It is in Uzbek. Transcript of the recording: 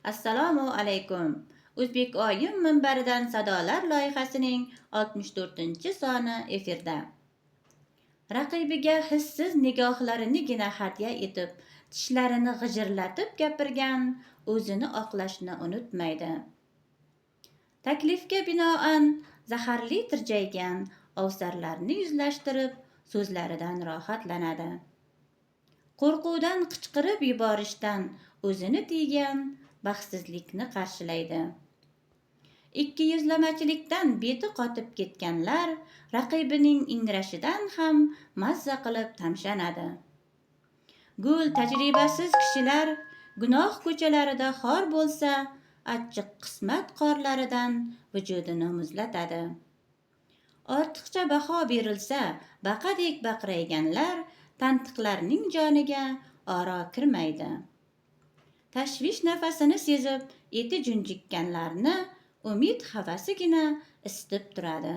Assalomu alaykum. O'zbek oyim minbaridan sadolar loyihasining 64-soni efirda. Raqibiga hissiz nigohlarinigina hadya etib, tishlarini g'ijirlatib gapirgan, o'zini oqlashni unutmaydi. Taklifga binoan zaharli tirjaygan ovsarlarni yuzlashtirib, so'zlaridan rohatlanadi. Qo'rquvdan qichqirib yuborishdan o'zini tiygan baxtsizlikni qarshilaydi. Ikkiyuzlamachilikdan beti qotib ketganlar raqibining ingrashidan ham mazza qilib tamshanadi. Gul tajribasiz kishilar gunoh ko'chalarida xor bo'lsa, achchiq qismat qorlaridan vujudini muzlatadi. Ortiqcha baho berilsa, baqadek baqrayganlar tantiqlarning joniga oro kirmaydi. Tashvish nafasini sezib, eti junjikkanlarni umid havasigina isitib turadi.